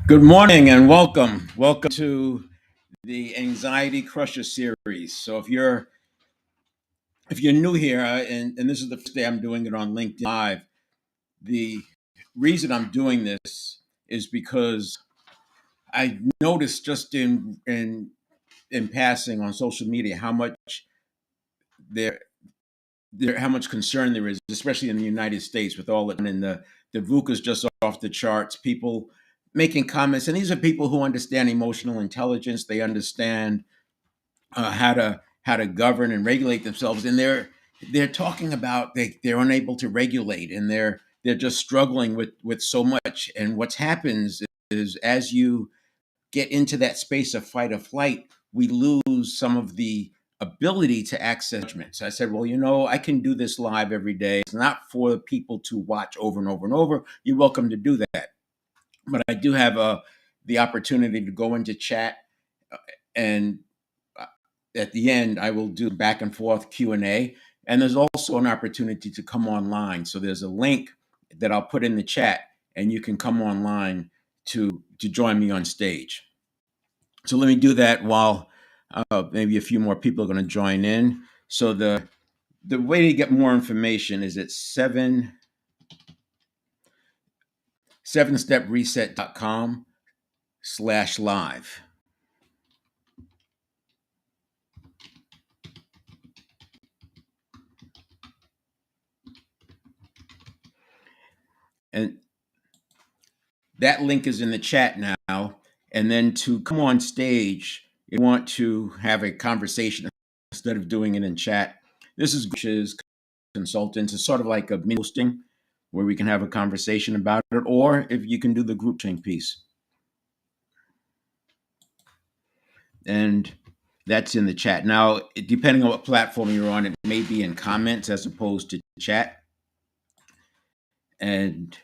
Good morning and welcome. Welcome to the Anxiety Crusher series. So if you're new here and this is the first day I'm doing it on LinkedIn Live, the reason I'm doing this is because I noticed just in passing on social media there how much concern there is, especially in the United States, with all it and the VUCA is just off the charts. People making comments, and these are people who understand emotional intelligence. They understand how to govern and regulate themselves, and they're talking about they're unable to regulate, and they're just struggling with so much. And what happens is as you get into that space of fight or flight, we lose some of the ability to access judgment. So I said, well, I can do this live every day. It's not for people to watch over and over and over. You're welcome to do that. But I do have the opportunity to go into chat, and at the end, I will do back and forth Q&A. And there's also an opportunity to come online. So there's a link that I'll put in the chat, and you can come online to join me on stage. So let me do that while maybe a few more people are going to join in. So the way to get more information is at 7stepreset.com/live. And that link is in the chat now. And then to come on stage, if you want to have a conversation instead of doing it in chat, this is consultant. It's sort of like a mini hosting where we can have a conversation about it, or if you can do the group chat piece. And that's in the chat. Now, depending on what platform you're on, it may be in comments as opposed to chat. But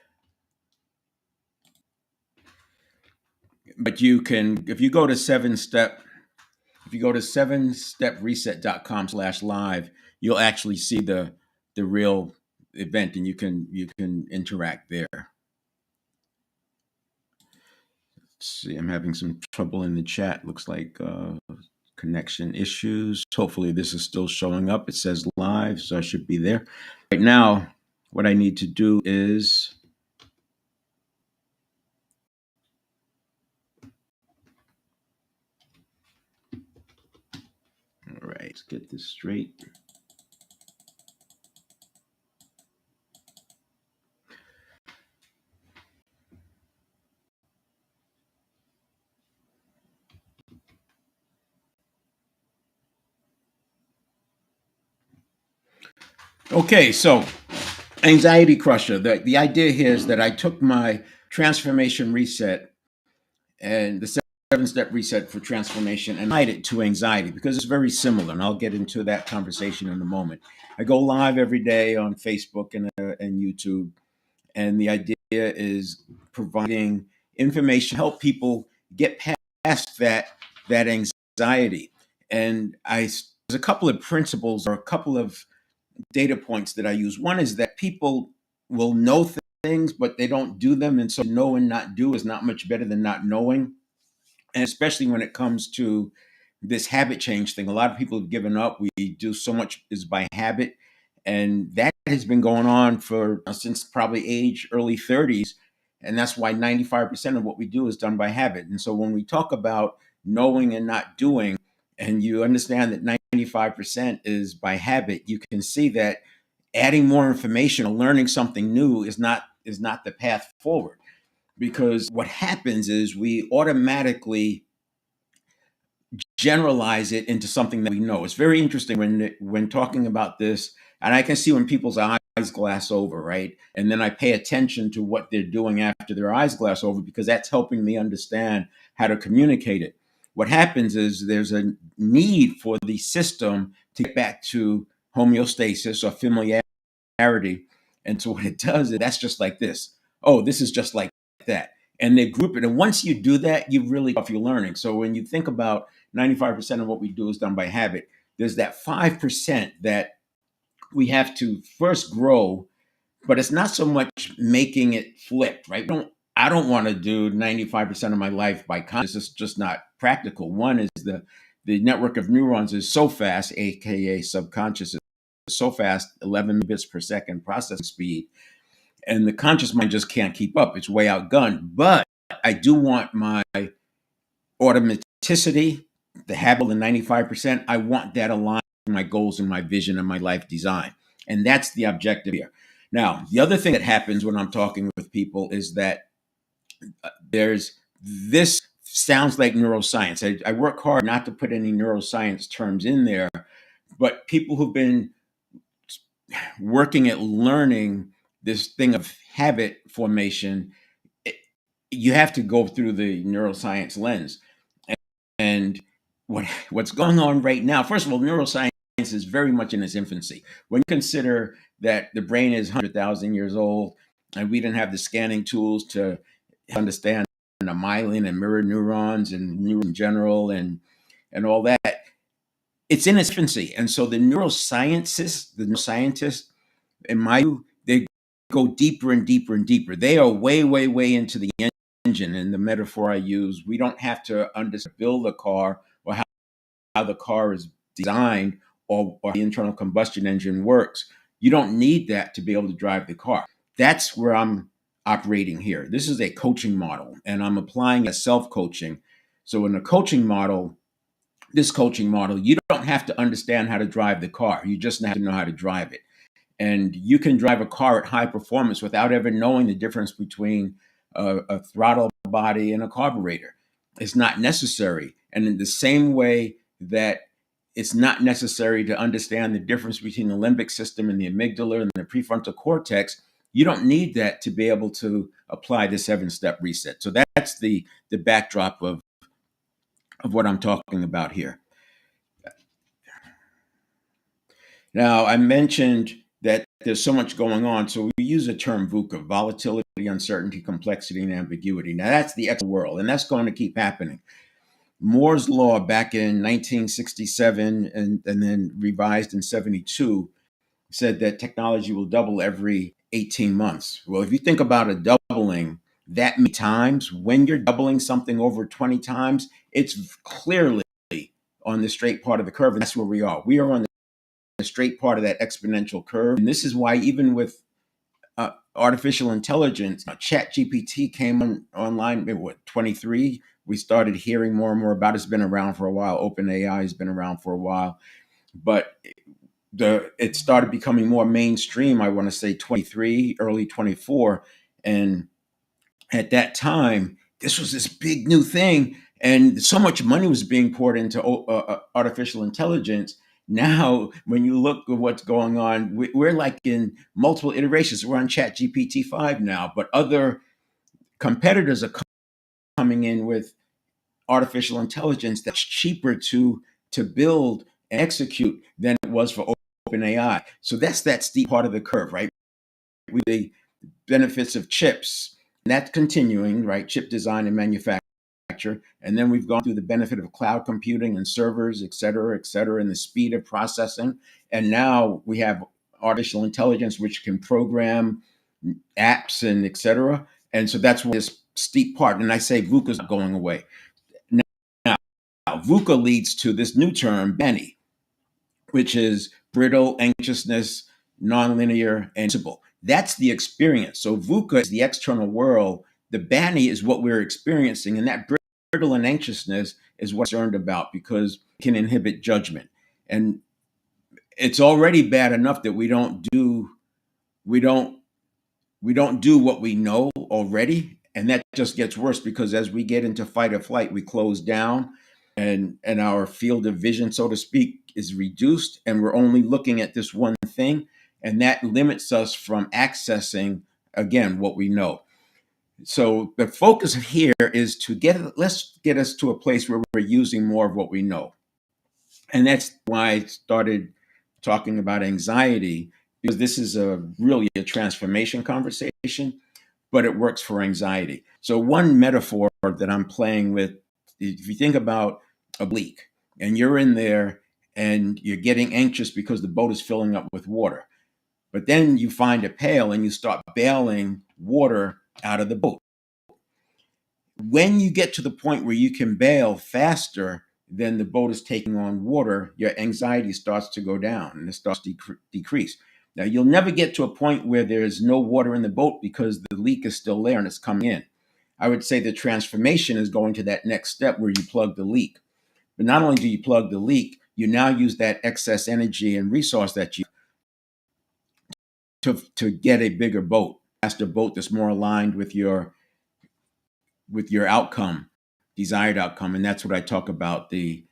you can, if you go to 7stepreset.com/live, you'll actually see the real event, and you can interact there. Let's see, I'm having some trouble in the chat. Looks like connection issues. Hopefully this is still showing up. It says live, so I should be there. Right now, what I need to do is all right, let's get this straight. Okay, so Anxiety Crusher. The idea here is that I took my transformation reset and the 7-step reset for transformation and applied it to anxiety because it's very similar. And I'll get into that conversation in a moment. I go live every day on Facebook and YouTube. And the idea is providing information, help people get past that anxiety. And there's a couple of principles or a couple of data points that I use. One is that people will know things, but they don't do them. And so know and not do is not much better than not knowing. And especially when it comes to this habit change thing, a lot of people have given up. We do so much is by habit. And that has been going on for since probably early 30s. And that's why 95% of what we do is done by habit. And so when we talk about knowing and not doing, and you understand that 95% is by habit, you can see that adding more information or learning something new is not the path forward. Because what happens is we automatically generalize it into something that we know. It's very interesting when talking about this, and I can see when people's eyes glass over, right? And then I pay attention to what they're doing after their eyes glass over because that's helping me understand how to communicate it. What happens is there's a need for the system to get back to homeostasis or familiarity. And so what it does is that's just like this. Oh, this is just like that. And they group it. And once you do that, you really off your learning. So when you think about 95% of what we do is done by habit, there's that 5% that we have to first grow, but it's not so much making it flip, right? I don't want to do 95% of my life by consciousness. It's just not practical. One is the network of neurons is so fast, aka subconscious is so fast, 11 bits per second processing speed, and the conscious mind just can't keep up. It's way outgunned. But I do want my automaticity, the habit of the 95%. I want that aligned with my goals and my vision and my life design. And that's the objective here. Now, the other thing that happens when I'm talking with people is that there's this sounds like neuroscience. I work hard not to put any neuroscience terms in there, but people who've been working at learning this thing of habit formation, you have to go through the neuroscience lens. And what's going on right now, first of all, neuroscience is very much in its infancy. When you consider that the brain is 100,000 years old and we didn't have the scanning tools to understand the myelin and mirror neurons and neurons in general and all that, it's in its infancy. And so the neuroscientists, in my view, they go deeper and deeper and deeper. They are way, way, way into the engine. And the metaphor I use, we don't have to build a car or how the car is designed or the internal combustion engine works. You don't need that to be able to drive the car. That's where I'm operating here. This is a coaching model, and I'm applying a self-coaching. So in a coaching model, this coaching model, you don't have to understand how to drive the car. You just have to know how to drive it. And you can drive a car at high performance without ever knowing the difference between a throttle body and a carburetor. It's not necessary. And in the same way that it's not necessary to understand the difference between the limbic system and the amygdala and the prefrontal cortex, you don't need that to be able to apply the 7-step reset. So that's the backdrop of what I'm talking about here. Now, I mentioned that there's so much going on. So we use the term VUCA, volatility, uncertainty, complexity, and ambiguity. Now, that's the external world, and that's going to keep happening. Moore's Law back in 1967 and then revised in 72 said that technology will double every 18 months. Well, if you think about a doubling that many times, when you're doubling something over 20 times, it's clearly on the straight part of the curve. And that's where we are. We are on the straight part of that exponential curve. And this is why even with artificial intelligence, ChatGPT came online, 23. We started hearing more and more about it. It's been around for a while. OpenAI has been around for a while. But it started becoming more mainstream, I want to say 23, early 24. And at that time, this was this big new thing. And so much money was being poured into artificial intelligence. Now, when you look at what's going on, we're like in multiple iterations. We're on ChatGPT 5 now, but other competitors are coming in with artificial intelligence that's cheaper to build and execute than it was for OpenAI. So that's that steep part of the curve, right? With the benefits of chips, and that's continuing, right? Chip design and manufacture. And then we've gone through the benefit of cloud computing and servers, et cetera, and the speed of processing. And now we have artificial intelligence, which can program apps and et cetera. And so that's this steep part. And I say VUCA is not going away. Now, VUCA leads to this new term, BANI, which is brittle, anxiousness, nonlinear, and simple. That's the experience. So VUCA is the external world. The BANI is what we're experiencing. And that brittle and anxiousness is what I'm concerned about because it can inhibit judgment. And it's already bad enough that we don't do what we know already. And that just gets worse because as we get into fight or flight, we close down and our field of vision, so to speak, is reduced. And we're only looking at this one thing. And that limits us from accessing, again, what we know. So the focus here is let's get us to a place where we're using more of what we know. And that's why I started talking about anxiety, because this is really a transformation conversation, but it works for anxiety. So one metaphor that I'm playing with, if you think about a leak and you're in there and you're getting anxious because the boat is filling up with water, but then you find a pail and you start bailing water out of the boat. When you get to the point where you can bail faster than the boat is taking on water, your anxiety starts to go down and it starts to decrease. Now, you'll never get to a point where there's no water in the boat because the leak is still there and it's coming in. I would say the transformation is going to that next step where you plug the leak. But not only do you plug the leak, you now use that excess energy and resource that you to get a bigger boat, faster boat that's more aligned with your outcome, desired outcome. And that's what I talk about, the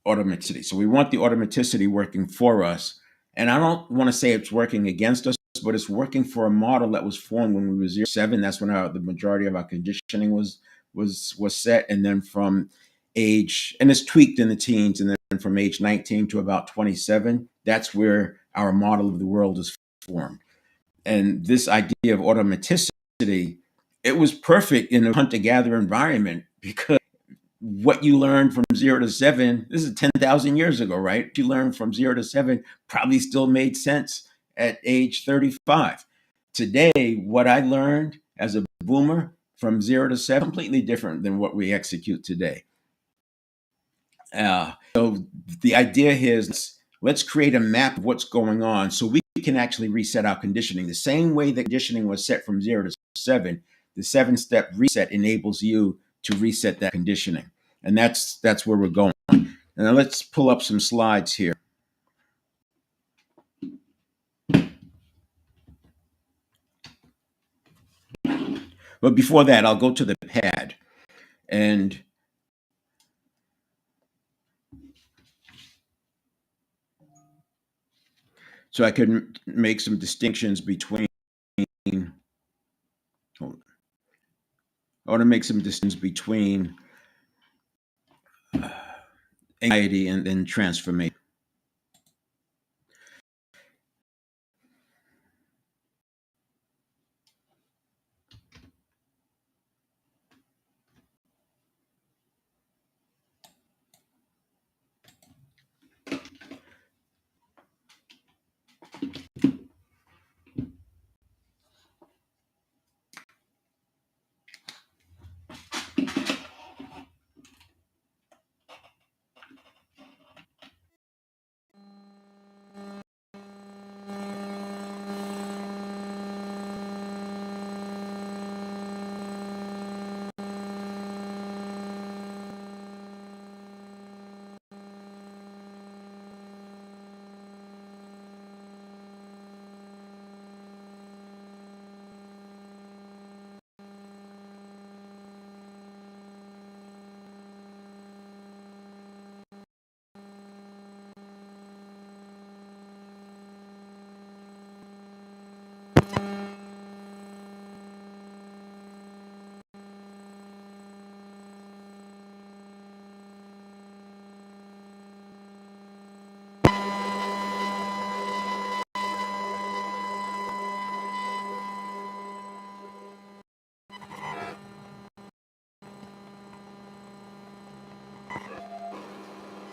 automaticity. So we want the automaticity working for us. And I don't want to say it's working against us, but it's working for a model that was formed when we were 0 to 7. That's when the majority of our conditioning was set. And then from age, and it's tweaked in the teens, and then from age 19 to about 27, that's where our model of the world is formed. And this idea of automaticity, it was perfect in a hunter-gatherer environment because what you learned from 0 to 7, this is 10,000 years ago, right? What you learned from 0 to 7 probably still made sense at age 35. Today, what I learned as a boomer from 0 to 7, completely different than what we execute today. So the idea here is let's create a map of what's going on so we can actually reset our conditioning. The same way the conditioning was set from 0 to 7, the 7-step reset enables you to reset that conditioning. And that's where we're going. Now let's pull up some slides here. But before that, I'll go to the pad. And so I can make some distinctions between, I want to make some distinctions between anxiety and transformation.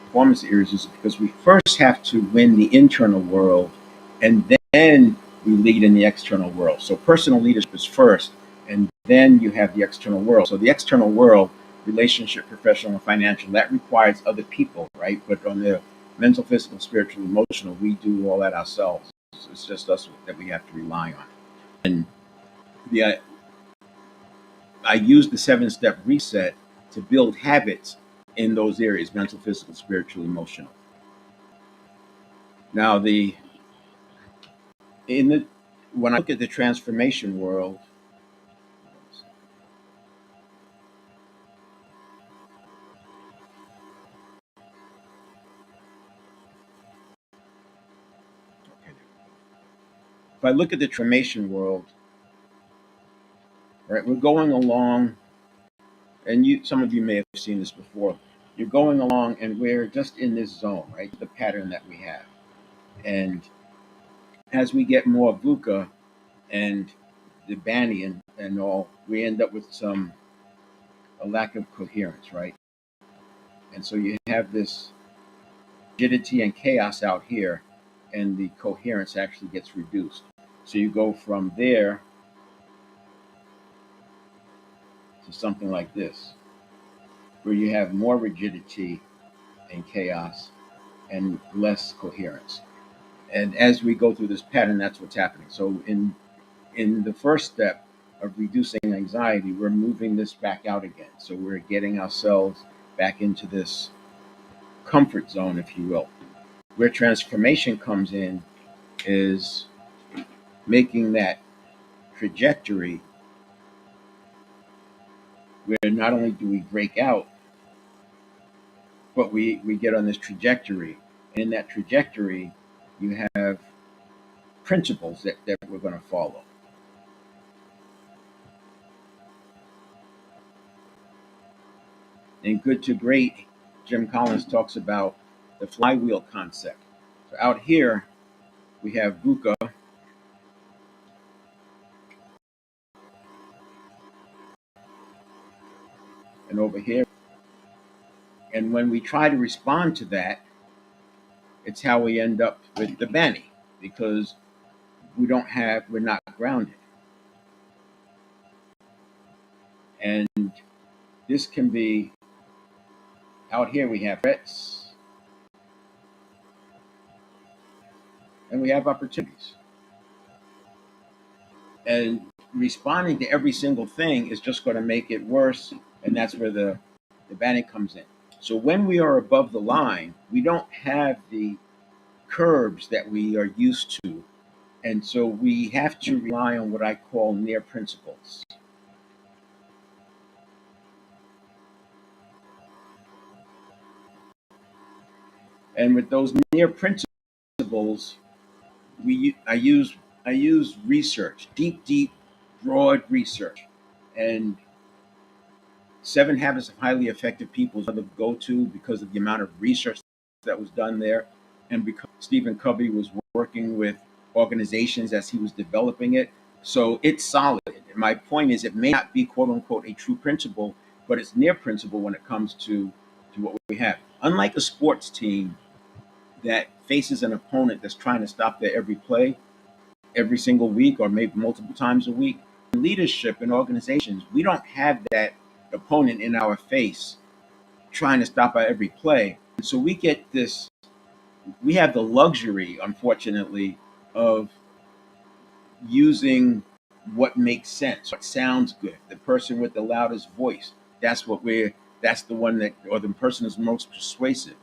Performance areas is because we first have to win the internal world and then we lead in the external world. So personal leadership is first and then you have the external world. So the external world, relationship, professional, and financial, that requires other people, right? But on the mental, physical, spiritual, emotional, we do all that ourselves. It's just us that we have to rely on. And the I use the 7-step reset to build habits in those areas: mental, physical, spiritual, emotional. Now, the in the when I look at the transformation world, if I look at the transformation world, right, we're going along, and some of you may have seen this before. You're going along, and we're just in this zone, right? The pattern that we have, and as we get more VUCA and the Banyan and all, we end up with a lack of coherence, right? And so you have this rigidity and chaos out here, and the coherence actually gets reduced. So you go from there something like this, where you have more rigidity and chaos and less coherence. And as we go through this pattern, that's what's happening. So in the first step of reducing anxiety, we're moving this back out again. So we're getting ourselves back into this comfort zone, if you will. Where transformation comes in is making that trajectory where not only do we break out, but we get on this trajectory. And in that trajectory, you have principles that we're going to follow. In Good to Great, Jim Collins talks about the flywheel concept. So out here, we have VUCA, and over here. And when we try to respond to that, it's how we end up with the Bani, because we're not grounded. And this can be, out here we have threats and we have opportunities. And responding to every single thing is just going to make it worse. And that's where the Bani comes in. So when we are above the line, we don't have the curbs that we are used to. And so we have to rely on what I call near principles. And with those near principles, I use research, deep, broad research. And Seven Habits of Highly Effective People is the go-to because of the amount of research that was done there, and because Stephen Covey was working with organizations as he was developing it. So it's solid. And my point is, it may not be quote unquote a true principle, but it's near principle when it comes to what we have. Unlike a sports team that faces an opponent that's trying to stop their every play every single week or maybe multiple times a week, in leadership and organizations, we don't have that opponent in our face trying to stop our every play. And so we have the luxury, unfortunately, of using what makes sense, what sounds good. The person with the loudest voice, that's the one that, or the person is most persuasive.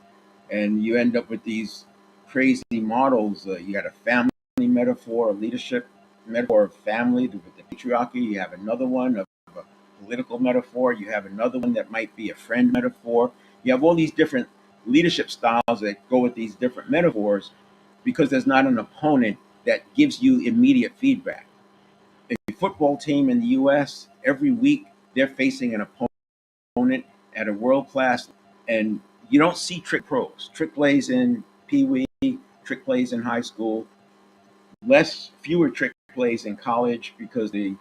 And you end up with these crazy models. You got a family metaphor, a leadership metaphor of family with the patriarchy. You have another one of a political metaphor. You have another one that might be a friend metaphor. You have all these different leadership styles that go with these different metaphors because there's not an opponent that gives you immediate feedback. A football team in the US, every week they're facing an opponent at a world class, and you don't see trick pros. Trick plays in Pee Wee, trick plays in high school, fewer trick plays in college because the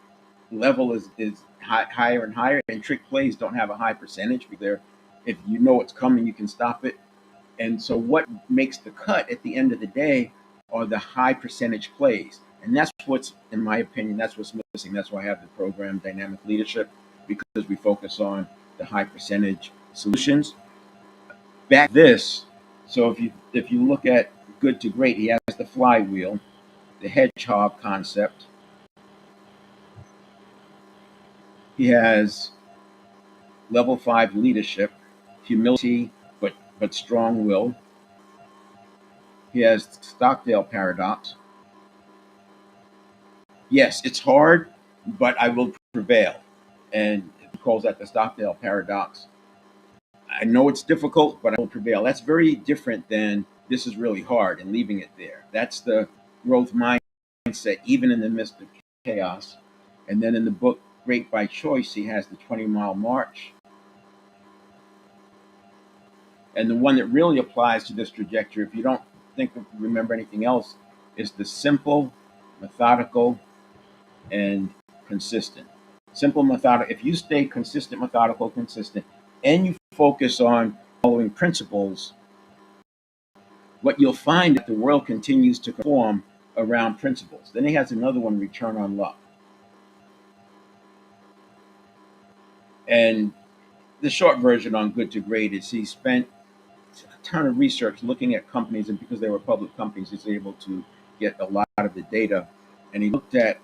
level is higher and higher, and trick plays don't have a high percentage because if you know it's coming, you can stop it. And so, what makes the cut at the end of the day are the high percentage plays, and that's what's, in my opinion, that's what's missing. That's why I have the program Dynamic Leadership, because we focus on the high percentage solutions. Back this, so if you look at Good to Great, he has the flywheel, the hedgehog concept. He has level 5 leadership, humility, but strong will. He has Stockdale paradox. Yes, it's hard, but I will prevail. And he calls that the Stockdale paradox. I know it's difficult, but I will prevail. That's very different than this is really hard and leaving it there. That's the growth mindset, even in the midst of chaos. And then in the book Great by Choice, he has the 20-mile march. And the one that really applies to this trajectory, if you don't remember anything else, is the simple, methodical, and consistent. Simple, methodical. If you stay consistent, methodical, consistent, and you focus on following principles, what you'll find that the world continues to conform around principles. Then he has another one, return on luck. And the short version on Good to Great is he spent a ton of research looking at companies, and because they were public companies, he's able to get a lot of the data. And he looked at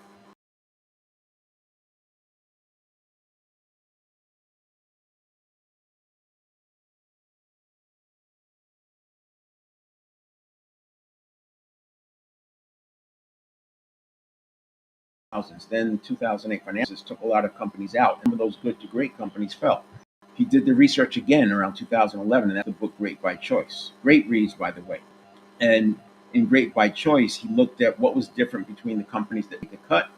2000s. Then 2008 finances took a lot of companies out. Some of those good to great companies fell. He did the research again around 2011, and that's the book Great by Choice. Great reads, by the way. And in Great by Choice, he looked at what was different between the companies that made the cut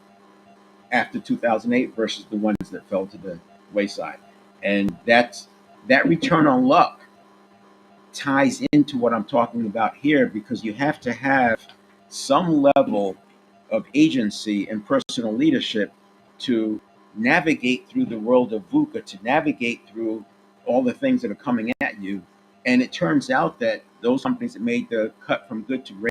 after 2008 versus the ones that fell to the wayside. And that return on luck ties into what I'm talking about here, because you have to have some level of agency and personal leadership to navigate through the world of VUCA, to navigate through all the things that are coming at you. And it turns out that those companies that made the cut from good to great.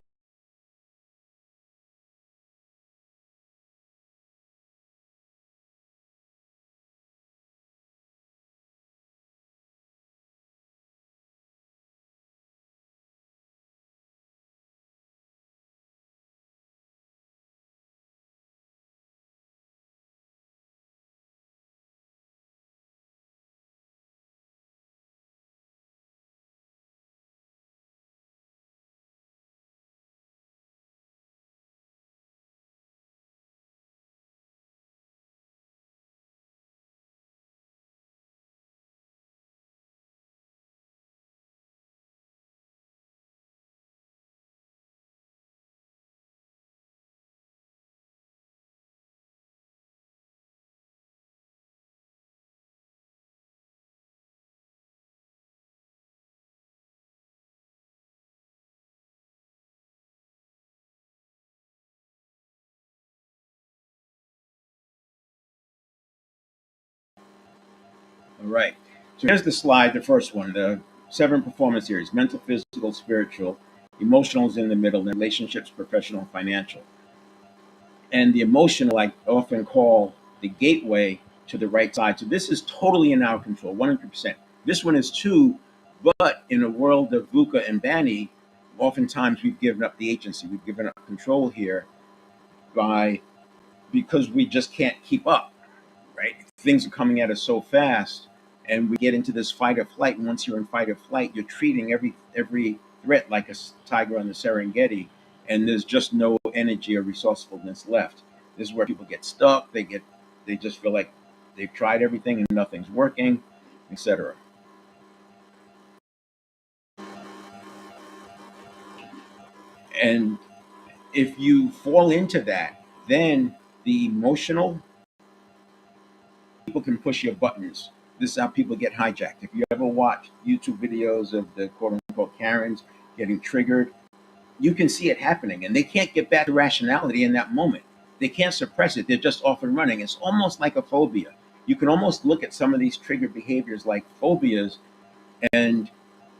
All right. So here's the slide, the first one, the 7 performance areas: mental, physical, spiritual, emotional is in the middle, and relationships, professional, and financial. And the emotional I often call the gateway to the right side. So this is totally in our control, 100%. This one is too, but in a world of VUCA and BANI, oftentimes we've given up the agency, we've given up control here by because we just can't keep up, right? Things are coming at us so fast, and we get into this fight or flight. And once you're in fight or flight, you're treating every threat like a tiger on the Serengeti, and there's just no energy or resourcefulness left. This is where people get stuck. They just feel like they've tried everything and nothing's working, etc. And if you fall into that, then the emotional people can push your buttons. This is how people get hijacked. If you ever watch YouTube videos of the quote unquote Karens getting triggered, you can see it happening, and they can't get back to rationality in that moment. They can't suppress it. They're just off and running. It's almost like a phobia. You can almost look at some of these triggered behaviors like phobias, and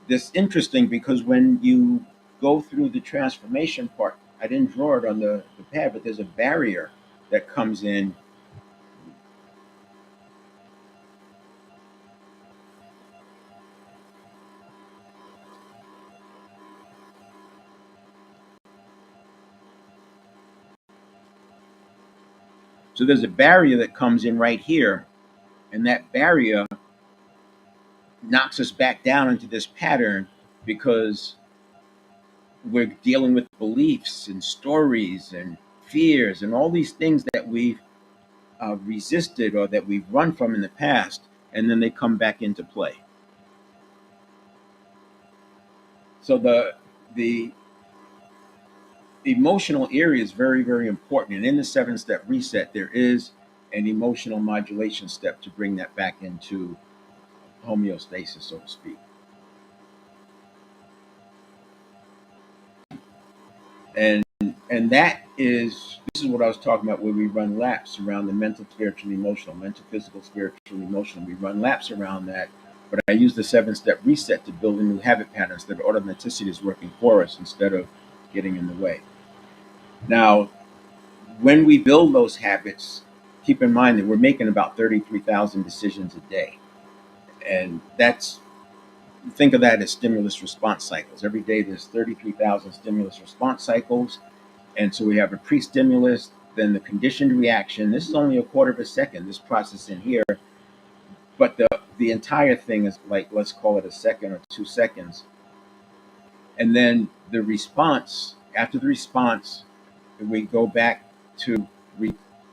this interesting because when you go through the transformation part, I didn't draw it on the pad, but there's a barrier that comes in. So there's a barrier that comes in right here, and that barrier knocks us back down into this pattern because we're dealing with beliefs and stories and fears and all these things that we've resisted or that we've run from in the past, and then they come back into play. So the emotional area is very, very important. And in the 7 step reset, there is an emotional modulation step to bring that back into homeostasis, so to speak. And and that is this is what I was talking about, where we run laps around the mental, spiritual, emotional, mental, physical, spiritual, emotional. We run laps around that. But I use the 7 step reset to build a new habit patterns that automaticity is working for us instead of getting in the way. Now, when we build those habits, keep in mind that we're making about 33,000 decisions a day. And that's, think of that as stimulus response cycles. Every day there's 33,000 stimulus response cycles. And so we have a pre-stimulus, then the conditioned reaction. This is only a quarter of a second, this process in here, but the entire thing is like, let's call it a second or 2 seconds. And then the response, after the response, we go back to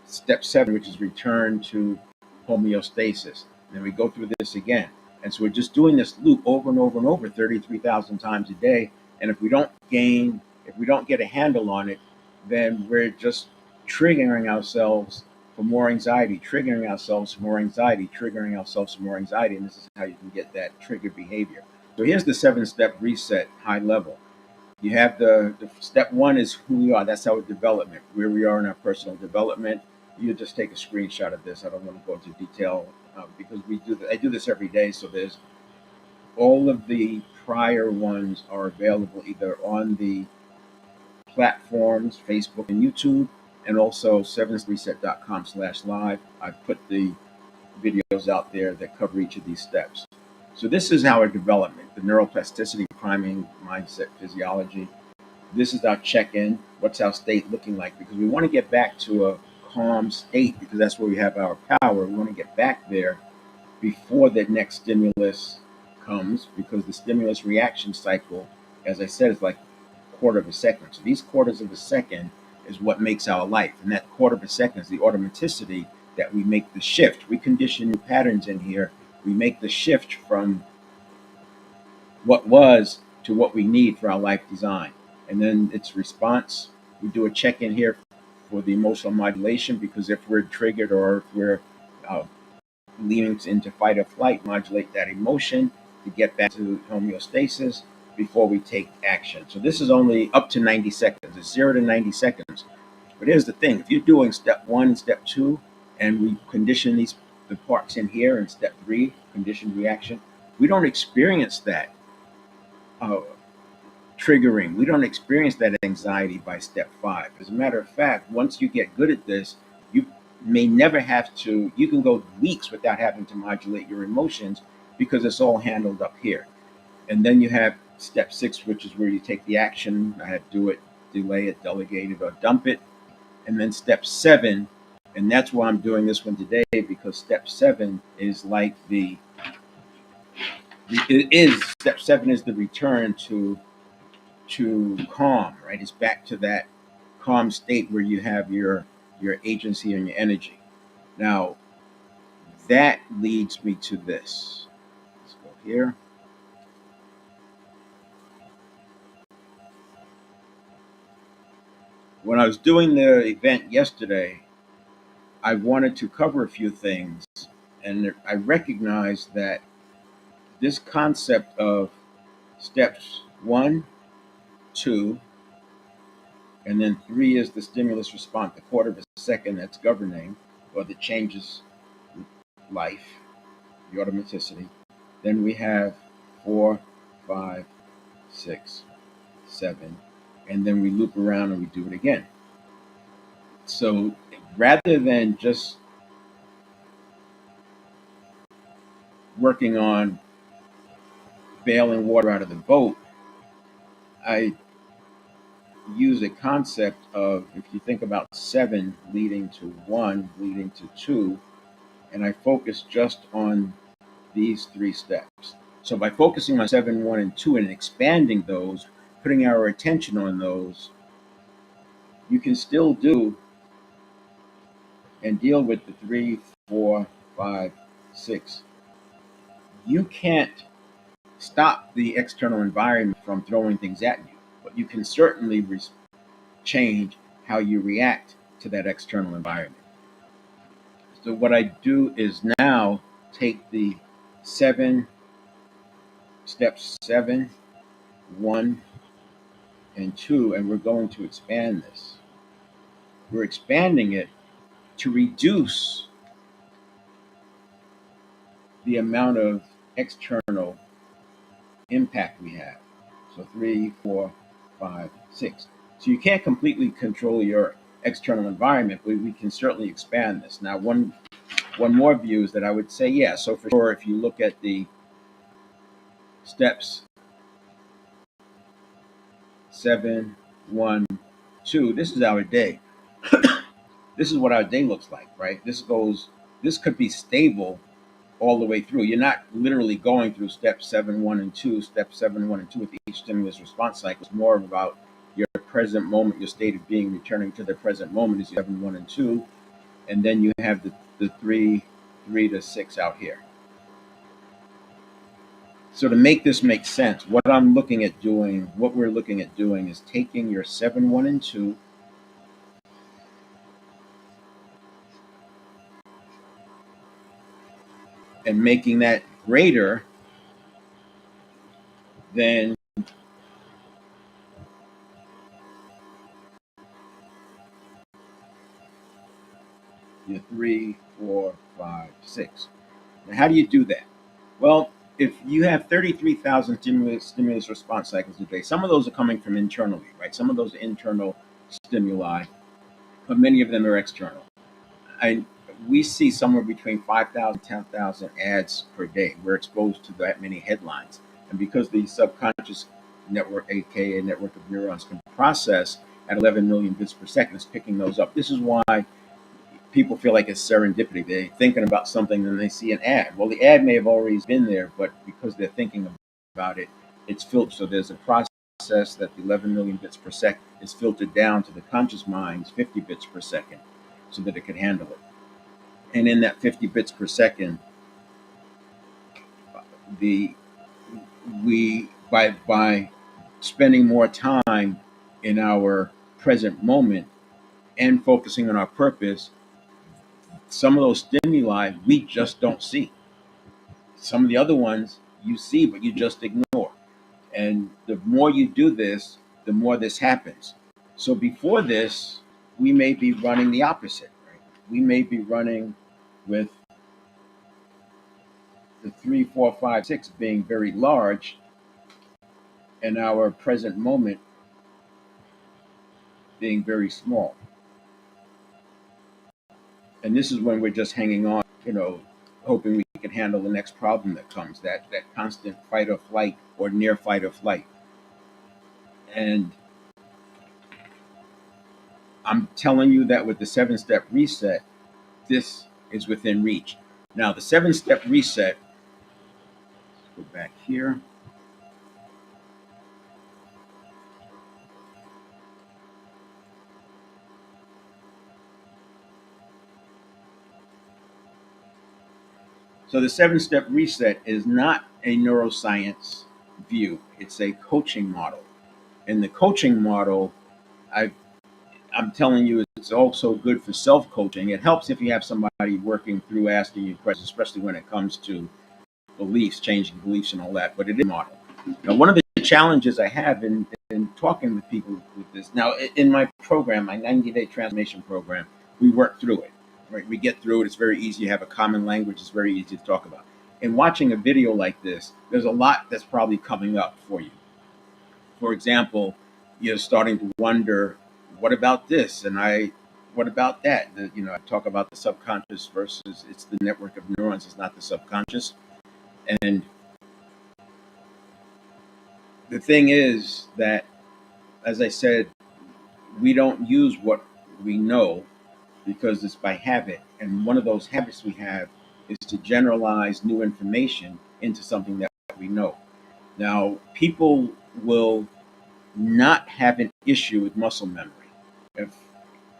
step 7, which is return to homeostasis. And then we go through this again. And so we're just doing this loop over and over and over 33,000 times a day. And if we don't get a handle on it, then we're just triggering ourselves for more anxiety, triggering ourselves for more anxiety, triggering ourselves for more anxiety. And this is how you can get that triggered behavior. So here's the 7-step reset, high level. You have the step 1 is who we are. That's our development, where we are in our personal development. You just take a screenshot of this. I don't want to go into detail because I do this every day. So there's all of the prior ones are available either on the platforms, Facebook and YouTube, and also 7reset.com/live. I've put the videos out there that cover each of these steps. So this is our development, the neuroplasticity, priming, mindset, physiology. This is our check-in. What's our state looking like? Because we want to get back to a calm state because that's where we have our power. We want to get back there before the next stimulus comes because the stimulus reaction cycle, as I said, is like a quarter of a second. So these quarters of a second is what makes our life. And that quarter of a second is the automaticity that we make the shift. We condition new patterns in here. We make the shift from what was to what we need for our life design. And then its response, we do a check-in here for the emotional modulation because if we're triggered or if we're leaning into fight or flight, modulate that emotion to get back to homeostasis before we take action. So this is only up to 90 seconds. It's 0 to 90 seconds. But here's the thing. If you're doing step 1 and step 2, and we condition the parts in here in step 3, conditioned reaction, we don't experience that triggering. We don't experience that anxiety by step 5. As a matter of fact, once you get good at this, you may never have to, you can go weeks without having to modulate your emotions because it's all handled up here. And then you have step 6, which is where you take the action. I had to do it, delay it, delegate it, or dump it. And then step 7, and that's why I'm doing this one today, because step 7 is like step 7 is the return to calm, right? It's back to that calm state where you have your agency and your energy. Now, that leads me to this. Let's go here. When I was doing the event yesterday, I wanted to cover a few things, and I recognized that this concept of steps 1, 2, and then 3 is the stimulus response, the quarter of a second that's governing or that changes life, the automaticity. Then we have 4, 5, 6, 7, and then we loop around and we do it again. So rather than just working on bailing water out of the boat, I use a concept of, if you think about 7 leading to 1, leading to 2, and I focus just on these 3 steps. So by focusing on 7, 1, and 2 and expanding those, putting our attention on those, you can still do and deal with the 3, 4, 5, 6. You can't stop the external environment from throwing things at you, but you can certainly change how you react to that external environment. So what I do is now take the 7 steps, 7, 1, and 2, and we're going to expand this. We're expanding it to reduce the amount of external impact we have. So 3, 4, 5, 6. So you can't completely control your external environment, we can certainly expand this. Now, one more view is that I would say, yeah, so for sure, if you look at the steps 7, 1, 2, this is our day. This is what our day looks like, right? This could be stable all the way through. You're not literally going through step 7, 1, and 2, step 7, 1, and 2 with each stimulus response cycle. It's more about your present moment, your state of being, returning to the present moment is 7, 1, and 2. And then you have the 3 to 6 out here. So to make this make sense, what we're looking at doing is taking your 7, 1, and 2 and making that greater than your 3, 4, 5, 6. Now, how do you do that? Well, if you have 33,000 stimulus response cycles a day, some of those are coming from internally, right? Some of those are internal stimuli, but many of them are external. I We see somewhere between 5,000 10,000 ads per day. We're exposed to that many headlines. And because the subconscious network, aka network of neurons, can process at 11 million bits per second, it's picking those up. This is why people feel like it's serendipity. They're thinking about something and they see an ad. Well, the ad may have already been there, but because they're thinking about it, it's filtered. So there's a process that the 11 million bits per second is filtered down to the conscious mind's 50 bits per second so that it can handle it. And in that 50 bits per second, the we by spending more time in our present moment and focusing on our purpose, some of those stimuli we just don't see. Some of the other ones you see, but you just ignore. And the more you do this, the more this happens. So before this, we may be running the opposite, right? We may be running with the 3, 4, 5, 6 being very large and our present moment being very small. And this is when we're just hanging on, hoping we can handle the next problem that comes, that constant fight or flight or near fight or flight. And I'm telling you that with the 7-step reset, this is within reach. Now, the 7-step reset, let's go back here. So the 7-step reset is not a neuroscience view. It's a coaching model. And the coaching model, I'm telling you, it's also good for self-coaching. It helps if you have somebody working through asking you questions, especially when it comes to beliefs, changing beliefs and all that. But it is a model. Now, one of the challenges I have in talking with people with this, now in my program, my 90-day transformation program, we work through it. Right? We get through it. It's very easy. You have a common language. It's very easy to talk about. In watching a video like this, there's a lot that's probably coming up for you. For example, you're starting to wonder, what about this? What about that? I talk about the subconscious versus it's the network of neurons. It's not the subconscious. And the thing is that, as I said, we don't use what we know because it's by habit. And one of those habits we have is to generalize new information into something that we know. Now, people will not have an issue with muscle memory. If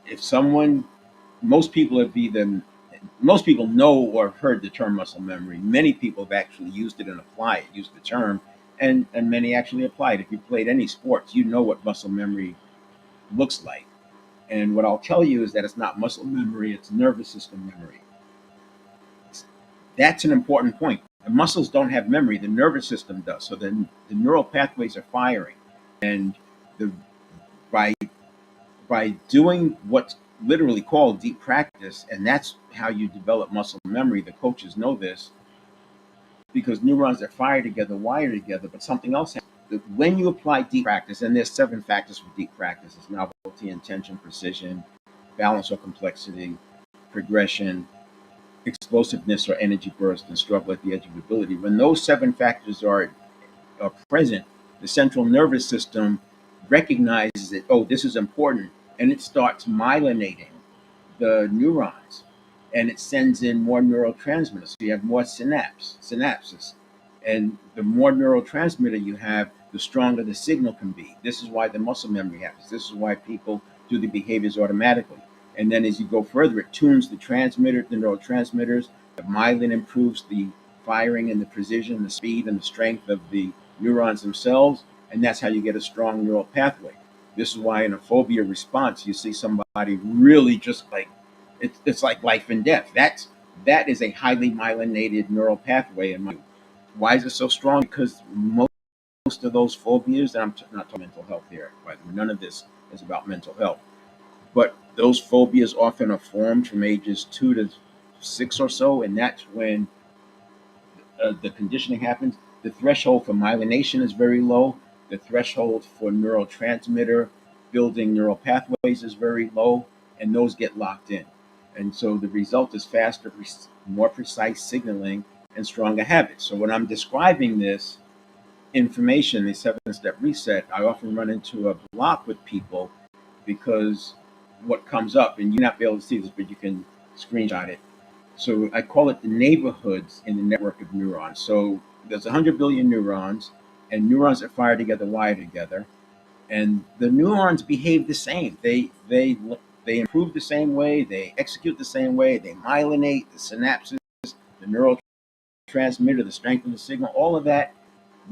if someone, most people have either most people know or have heard the term muscle memory. Many people have actually used it and applied it, used the term, and many actually applied. If you played any sports, you know what muscle memory looks like. And what I'll tell you is that it's not muscle memory, it's nervous system memory. That's an important point. The muscles don't have memory, the nervous system does. So then the neural pathways are firing. And the by by doing what's literally called deep practice, and that's how you develop muscle memory. The coaches know this because neurons that fire together wire together, but something else happens. When you apply deep practice, and there's 7 factors for deep practice: it's novelty, intention, precision, balance or complexity, progression, explosiveness or energy burst, and struggle at the edge of ability. When those seven factors are present, the central nervous system recognizes it. Oh, this is important, and it starts myelinating the neurons, and it sends in more neurotransmitters. So you have more synapses, and the more neurotransmitter you have, the stronger the signal can be. This is why the muscle memory happens. This is why people do the behaviors automatically. And then as you go further, it tunes the neurotransmitters. The myelin improves the firing and the precision, the speed and the strength of the neurons themselves, and that's how you get a strong neural pathway. This is why in a phobia response, you see somebody really just like it's like life and death. That is a highly myelinated neural pathway in my. Why is it so strong? Because most of those phobias, and not talking mental health here, but none of this is about mental health. But those phobias often are formed from ages 2 to 6 or so, and that's when the conditioning happens. The threshold for myelination is very low. The threshold for neurotransmitter building neural pathways is very low, and those get locked in. And so the result is faster, more precise signaling and stronger habits. So when I'm describing this information, the 7-step reset, I often run into a block with people because what comes up, and you're not be able to see this, but you can screenshot it. So I call it the neighborhoods in the network of neurons. So there's 100 billion neurons, and neurons that fire together wire together, and the neurons behave the same. They improve the same way. They execute the same way. They myelinate the synapses, the neurotransmitter, the strength of the signal. All of that,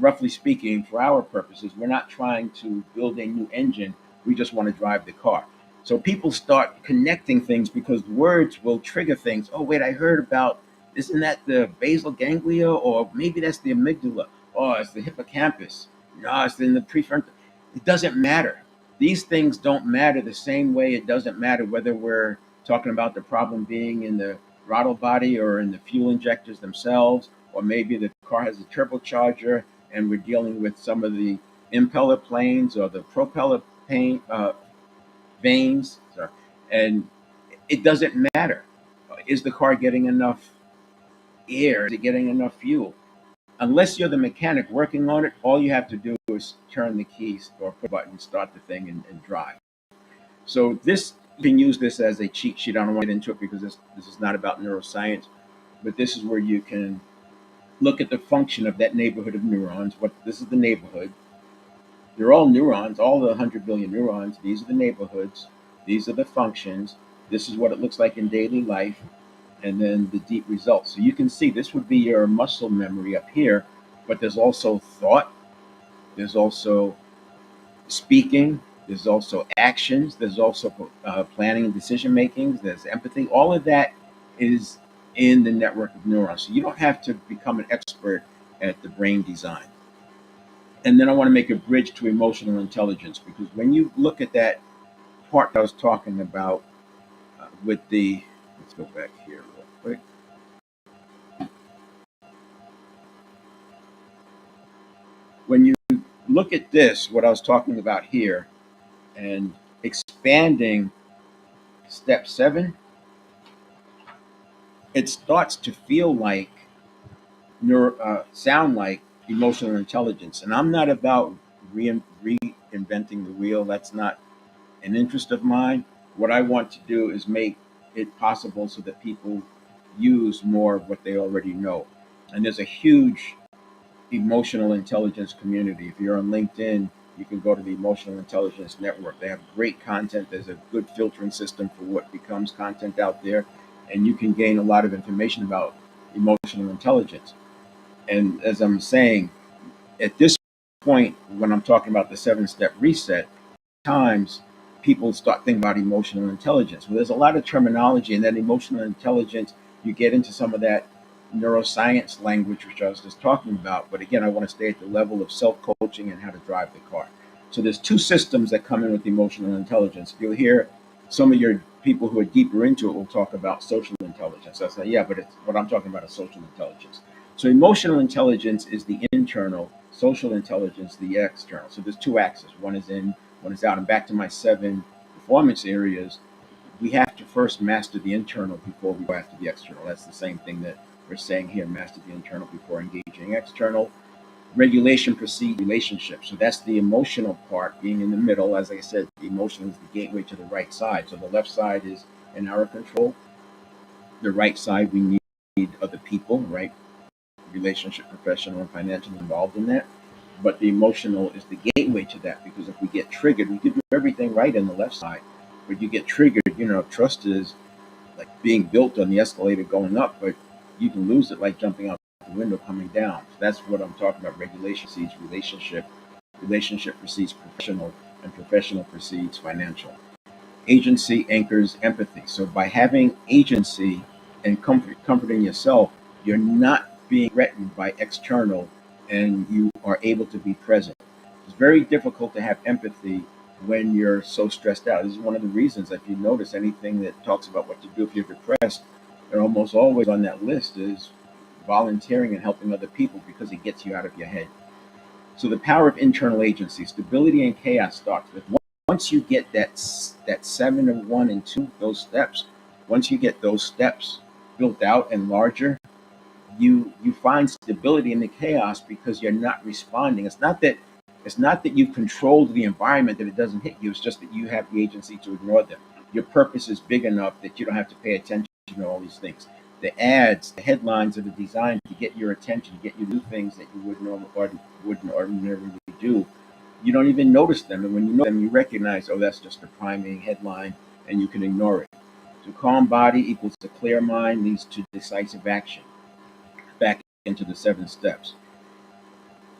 roughly speaking, for our purposes, we're not trying to build a new engine. We just want to drive the car. So people start connecting things because words will trigger things. Oh, wait, I heard about, isn't that the basal ganglia? Or maybe that's the amygdala. Oh, it's the hippocampus. No, it's in the prefrontal. It doesn't matter. These things don't matter the same way it doesn't matter whether we're talking about the problem being in the throttle body or in the fuel injectors themselves, or maybe the car has a turbocharger and we're dealing with some of the impeller planes or the propeller veins. Sorry. And it doesn't matter. Is the car getting enough air? Is it getting enough fuel? Unless you're the mechanic working on it, all you have to do is turn the keys or put a button, start the thing, and drive. So this you can use this as a cheat sheet. I don't want to get into it because this is not about neuroscience, but this is where you can look at the function of that neighborhood of neurons. What this is the neighborhood. They're all neurons, all the 100 billion neurons. These are the neighborhoods. These are the functions. This is what it looks like in daily life. And then the deep results. So you can see this would be your muscle memory up here, but there's also thought, there's also speaking, there's also actions, there's also planning and decision making, there's empathy. All of that is in the network of neurons. So you don't have to become an expert at the brain design. And then I want to make a bridge to emotional intelligence because when you look at that part I was talking about with the, let's go back here real quick. When you look at this, what I was talking about here, and expanding step 7, it starts to feel like, sound like emotional intelligence. And I'm not about reinventing the wheel. That's not an interest of mine. What I want to do is make it possible so that people use more of what they already know. And there's a huge emotional intelligence community. If you're on LinkedIn, you can go to the Emotional Intelligence Network. They have great content. There's a good filtering system for what becomes content out there, and you can gain a lot of information about emotional intelligence. And as I'm saying, at this point, when I'm talking about the 7-step reset, times people start thinking about emotional intelligence. Well, there's a lot of terminology, and then emotional intelligence, you get into some of that neuroscience language, which I was just talking about. But again, I want to stay at the level of self-coaching and how to drive the car. So there's 2 systems that come in with emotional intelligence. You'll hear some of your people who are deeper into it will talk about social intelligence. I say, yeah, but it's what I'm talking about is social intelligence. So emotional intelligence is the internal, social intelligence, the external. So there's 2 axes. One is in, one is out. And back to my 7 performance areas. we have to first master the internal before we go after the external. That's the same thing that we're saying here: master the internal before engaging external. Regulation precedes relationship. So that's the emotional part being in the middle. As I said, the emotion is the gateway to the right side. So the left side is in our control. The right side, we need other people, right? Relationship, professional, and financial involved in that. But the emotional is the gateway to that, because if we get triggered, we could do everything right in the left side. But you get triggered, trust is like being built on the escalator going up, but you can lose it like jumping out the window coming down. So that's what I'm talking about. Regulation precedes relationship, relationship precedes professional, and professional precedes financial. Agency anchors empathy. So by having agency and comforting yourself, you're not being threatened by external, and you are able to be present. It's very difficult to have empathy when you're so stressed out. This is one of the reasons, if you notice anything that talks about what to do if you're depressed, they're almost always on that list is volunteering and helping other people, because it gets you out of your head. So the power of internal agency, stability and chaos starts with, once you get that 7 of 1 and 2, those steps. Once you get those steps built out and larger, you find stability in the chaos, because you're not responding. It's not that you've controlled the environment that it doesn't hit you. It's just that you have the agency to ignore them. Your purpose is big enough that you don't have to pay attention to all these things. The ads, the headlines that are designed to get your attention, get you to do things that you wouldn't ordinarily do. You don't even notice them, and when you know them, you recognize, oh, that's just a priming headline, and you can ignore it. So calm body equals a clear mind leads to decisive action. Back into the 7 steps.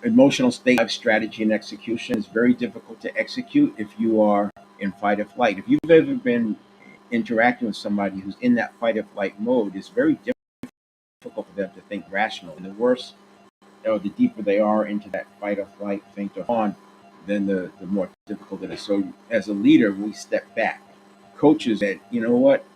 Emotional state, strategy, and execution is very difficult to execute if you are in fight or flight. If you've ever been interacting with somebody who's in that fight or flight mode, it's very difficult for them to think rational. And the worse, or the deeper they are into that fight or flight, faint or fawn, then the more difficult it is. So as a leader, we step back. Coaches that, you know what,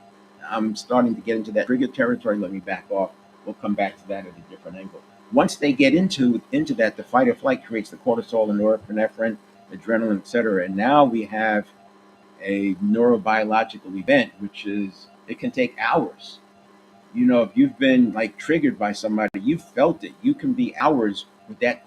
I'm starting to get into that trigger territory, let me back off. We'll come back to that at a different angle. Once they get into that, the fight or flight creates the cortisol and norepinephrine, adrenaline, etc. And now we have a neurobiological event, which is, it can take hours. If you've been like triggered by somebody, you felt it. You can be hours with that.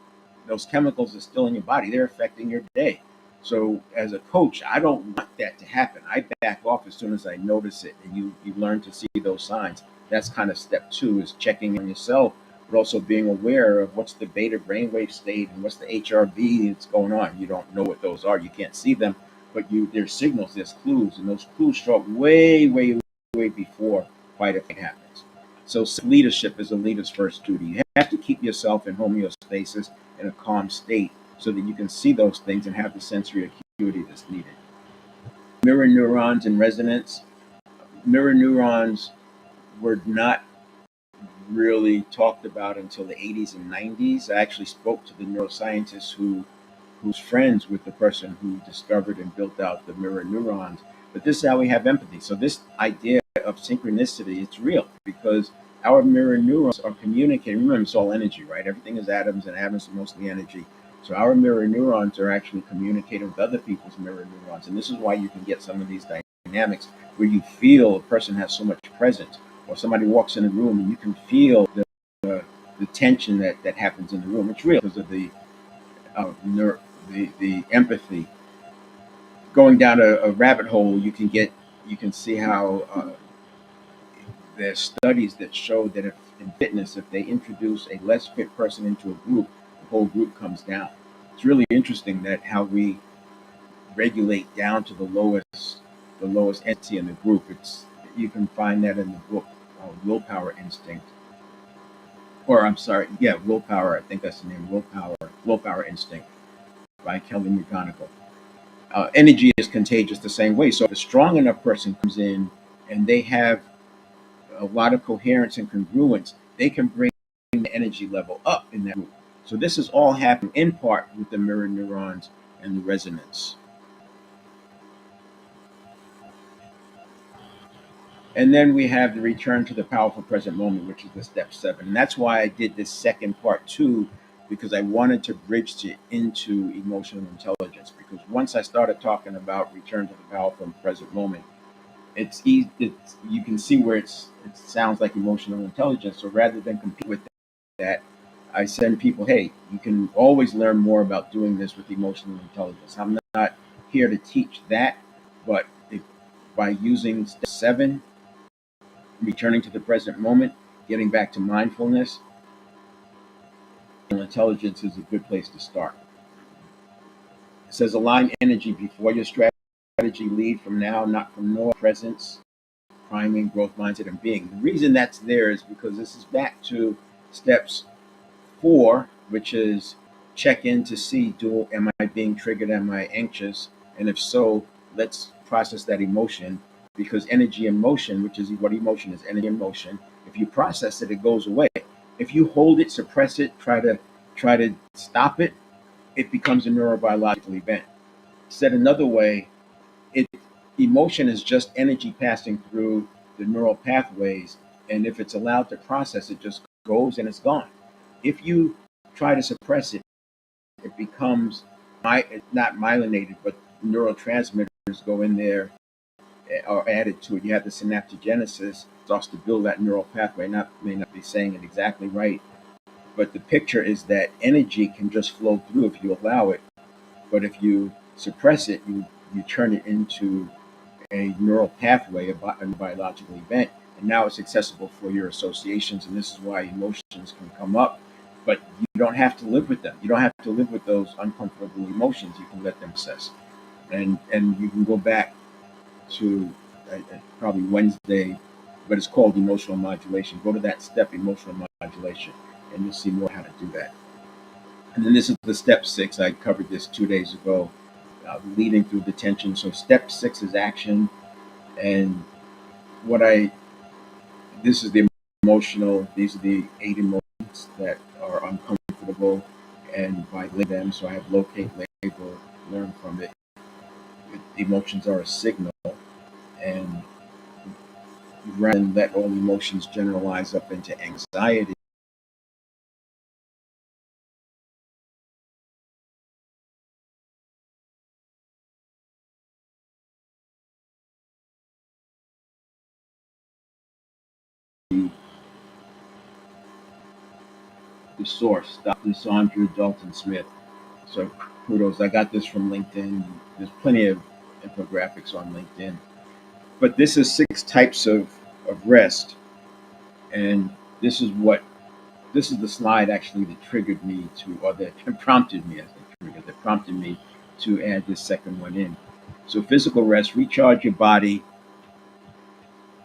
Those chemicals are still in your body. They're affecting your day. So as a coach, I don't want that to happen. I back off as soon as I notice it, and you learn to see those signs. That's kind of step 2, is checking on yourself, but also being aware of what's the beta brainwave state and what's the HRV that's going on. You don't know what those are. You can't see them, but there's signals, there's clues, and those clues show up way, way, way before fight or flight happens. So leadership is a leader's first duty. You have to keep yourself in homeostasis, in a calm state, so that you can see those things and have the sensory acuity that's needed. Mirror neurons and resonance. Mirror neurons were not really talked about until the 80s and 90s. I actually spoke to the neuroscientist who's friends with the person who discovered and built out the mirror neurons. But this is how we have empathy. So this idea of synchronicity, it's real, because our mirror neurons are communicating. Remember, it's all energy, right? Everything is atoms, and atoms are mostly energy. So our mirror neurons are actually communicating with other people's mirror neurons. And this is why you can get some of these dynamics where you feel a person has so much presence, or somebody walks in a room and you can feel the tension that happens in the room. It's real because of uh, the empathy. Going down a rabbit hole, you can see how there's studies that show that if in fitness, if they introduce a less fit person into a group, the whole group comes down. It's really interesting that how we regulate down to the lowest entity in the group. It's You can find that in the book, Willpower Instinct, or I'm sorry, yeah, Willpower. I think that's the name, Willpower Instinct by Kelly McGonigal. Energy is contagious the same way. So if a strong enough person comes in and they have a lot of coherence and congruence, they can bring the energy level up in that group. So this is all happening in part with the mirror neurons and the resonance. And then we have the return to the powerful present moment, which is the step 7. And that's why I did this second part too, because I wanted to bridge it into emotional intelligence. Because once I started talking about return to the powerful present moment, it's easy. It's, you can see where it sounds like emotional intelligence. So rather than compete with that, I send people, hey, you can always learn more about doing this with emotional intelligence. I'm not here to teach that, but by using step 7, returning to the present moment, getting back to mindfulness, intelligence is a good place to start. It says align energy before your strategy, lead from now, not from no presence, priming, growth mindset, and being. The reason that's there is because this is back to steps 4, which is check in to see, do am I being triggered? Am I anxious? And if so, let's process that emotion, because energy and motion, which is what emotion is, energy and motion. If you process it, it goes away. If you hold it, suppress it, try to stop it, it becomes a neurobiological event. Said another way, it emotion is just energy passing through the neural pathways, and if it's allowed to process, it just goes and it's gone. If you try to suppress it, it becomes not myelinated, but neurotransmitters go in there or added to it. You have the synaptogenesis starts to build that neural pathway. Not may not be saying it exactly right, but the picture is that energy can just flow through if you allow it. But if you suppress it, you turn it into a neural pathway, a biological event, and now it's accessible for your associations. And this is why emotions can come up, but you don't have to live with them. You don't have to live with those uncomfortable emotions. You can let them cess, and you can go back to probably Wednesday, but it's called emotional modulation. Go to that step, emotional modulation, and you'll see more how to do that. And then this is the step 6. I covered this 2 days ago, leading through the tension. So step 6 is action, and what I this is the emotional. These are the 8 emotions that are uncomfortable, and by labeling them, so I have locate, label, learn from it. Emotions are a signal, and rather than let all emotions generalize up into anxiety, the source, Dr. Sandra Dalton Smith. So kudos. I got this from LinkedIn. There's plenty of infographics on LinkedIn. But this is 6 types of rest. And this is what this is the slide actually that triggered me to, or that prompted me, as a trigger, that prompted me to add this second one in. So physical rest, recharge your body,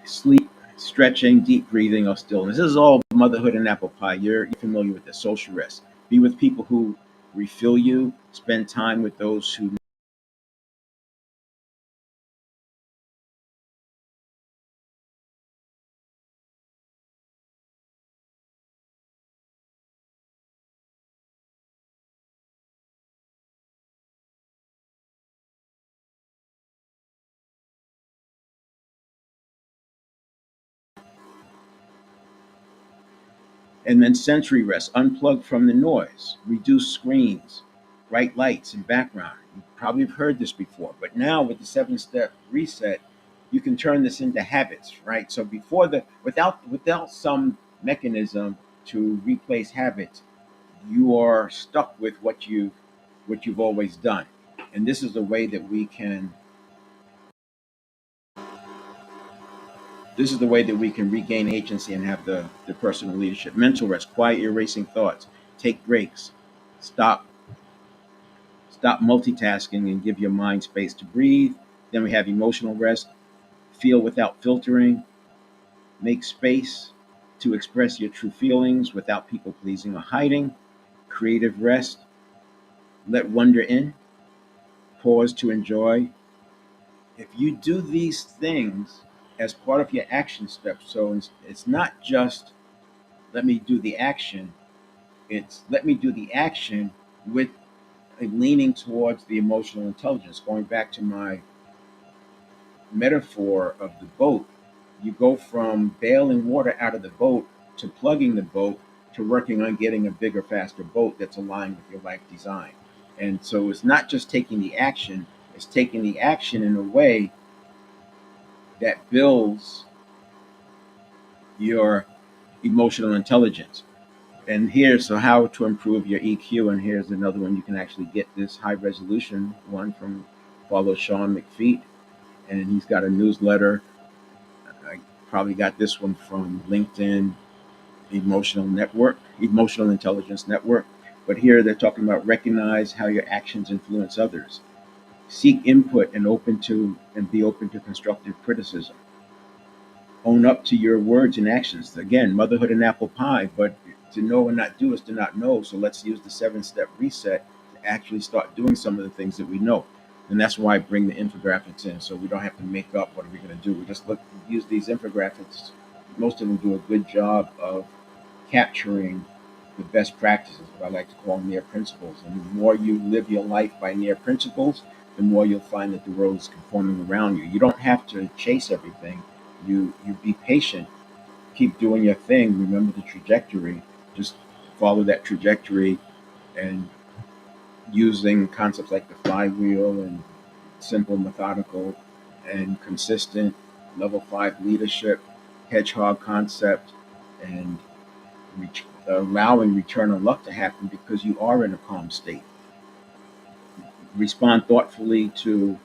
sleep, stretching, deep breathing, or stillness. This is all motherhood and apple pie. You're familiar with the social rest. Be with people who refill you. Spend time with those who. And then sensory rest, unplug from the noise, reduce screens, bright lights and background. You probably have heard this before, but now with the 7-step reset, you can turn this into habits, right? So before the without some mechanism to replace habits, you are stuck with what you've always done. And this is a way that we can this is the way that we can regain agency and have the personal leadership. Mental rest, quiet your racing thoughts, take breaks, stop stop multitasking and give your mind space to breathe. Then we have emotional rest, feel without filtering, make space to express your true feelings without people pleasing or hiding. Creative rest, let wonder in, pause to enjoy. If you do these things as part of your action steps, so it's not just let me do the action, it's let me do the action with a leaning towards the emotional intelligence. Going back to my metaphor of the boat, you go from bailing water out of the boat to plugging the boat to working on getting a bigger, faster boat that's aligned with your life design. And so it's not just taking the action, it's taking the action in a way that builds your emotional intelligence. And here's so how to improve your EQ. And here's another one. You can actually get this high resolution one from follow Sean McFeet, and he's got a newsletter. I probably got this one from LinkedIn Emotional Intelligence Network. But here they're talking about recognize how your actions influence others. Seek input and be open to constructive criticism. Own up to your words and actions. Again, motherhood and apple pie, but to know and not do is to not know. So let's use the 7-step reset to actually start doing some of the things that we know. And that's why I bring the infographics in. So we don't have to make up what are we going to do. We just use these infographics. Most of them do a good job of capturing the best practices, what I like to call near principles. And the more you live your life by near principles, the more you'll find that the world is conforming around you. You don't have to chase everything. You be patient, keep doing your thing. Remember the trajectory. Just follow that trajectory, and using concepts like the flywheel and simple, methodical, and consistent level 5 leadership, hedgehog concept, and allowing return on luck to happen because you are in a calm state. Respond thoughtfully to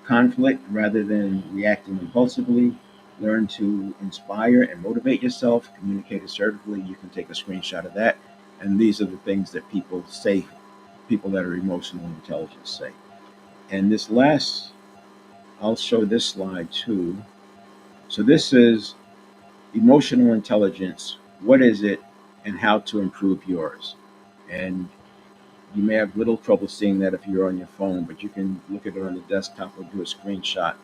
conflict rather than reacting impulsively. Learn to inspire and motivate yourself. Communicate assertively. You can take a screenshot of that. And these are the things that people say, people that are emotional intelligence say. And this last, I'll show this slide too. So this is emotional intelligence. What is it and how to improve yours? And you may have little trouble seeing that if you're on your phone, but you can look at it on the desktop or do a screenshot.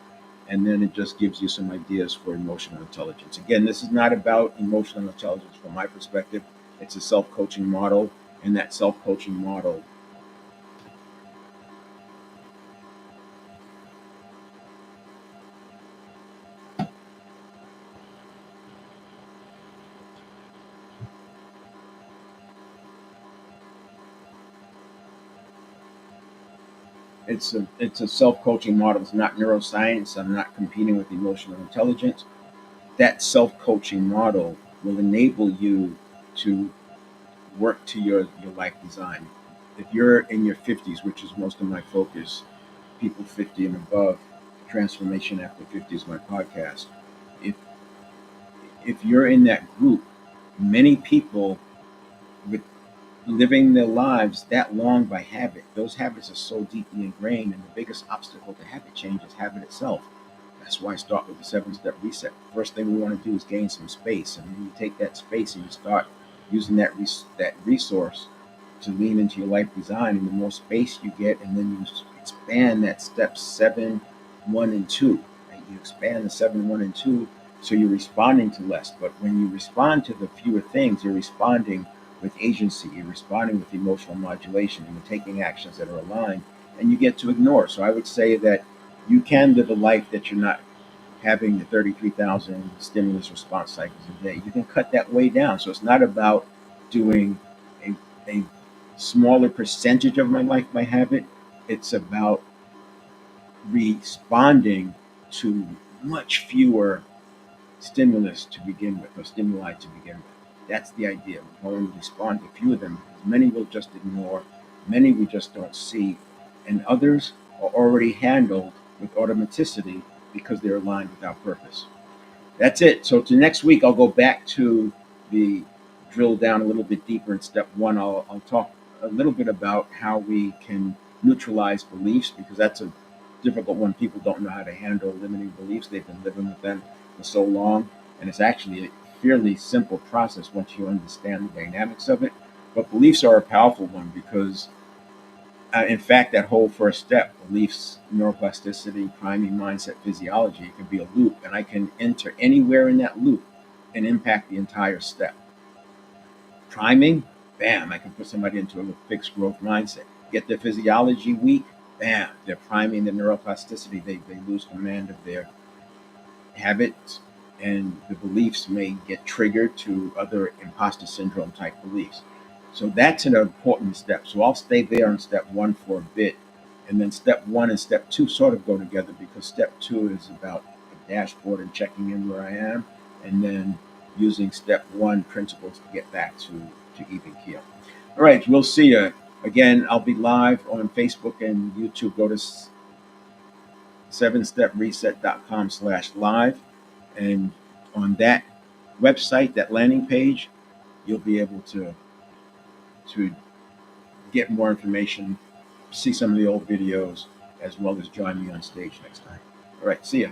And then it just gives you some ideas for emotional intelligence. Again, this is not about emotional intelligence from my perspective. It's a self coaching model. And that self coaching model, it's a self coaching model. It's not neuroscience. I'm not competing with emotional intelligence. That self coaching model will enable you to work to your life design. If you're in your 50s, which is most of my focus, people 50 and above, Transformation After 50 is my podcast. If if you're in that group, many people with living their lives that long by habit, those habits are so deeply ingrained, and the biggest obstacle to habit change is habit itself. That's why I start with the 7-step reset. First thing we want to do is gain some space, and then you take that space and you start using that resource to lean into your life design. And the more space you get, and then you expand that step 7, 1, and 2. Right? You expand the 7, 1, and 2, so you're responding to less. But when you respond to the fewer things, you're responding with agency. You're responding with emotional modulation, and you're taking actions that are aligned, and you get to ignore. So I would say that you can live a life that you're not having the 33,000 stimulus response cycles a day. You can cut that way down. So it's not about doing a smaller percentage of my life by habit. It's about responding to much fewer stimulus to begin with, or stimuli to begin with. That's the idea. We're going to respond to few of them. Many we'll just ignore, many we just don't see, and others are already handled with automaticity because they're aligned with our purpose. That's it. So to next week, I'll go back to the drill down a little bit deeper in step 1. I'll talk a little bit about how we can neutralize beliefs, because that's a difficult one. People don't know how to handle limiting beliefs. They've been living with them for so long. And it's actually a fairly simple process once you understand the dynamics of it. But beliefs are a powerful one because in fact, that whole first step, beliefs, neuroplasticity, priming, mindset, physiology, it can be a loop, and I can enter anywhere in that loop and impact the entire step. Priming, bam, I can put somebody into a fixed growth mindset. Get their physiology weak, bam, they're priming their neuroplasticity. They lose command of their habits, and the beliefs may get triggered to other imposter syndrome type beliefs. So that's an important step. So I'll stay there on step 1 for a bit. And then step 1 and step 2 sort of go together, because step 2 is about dashboard and checking in where I am, and then using step one principles to get back to even keel. All right, we'll see you again. I'll be live on Facebook and YouTube. Go to 7stepreset.com/live, and on that website, that landing page, you'll be able to get more information, see some of the old videos, as well as join me on stage next time. All right, see ya.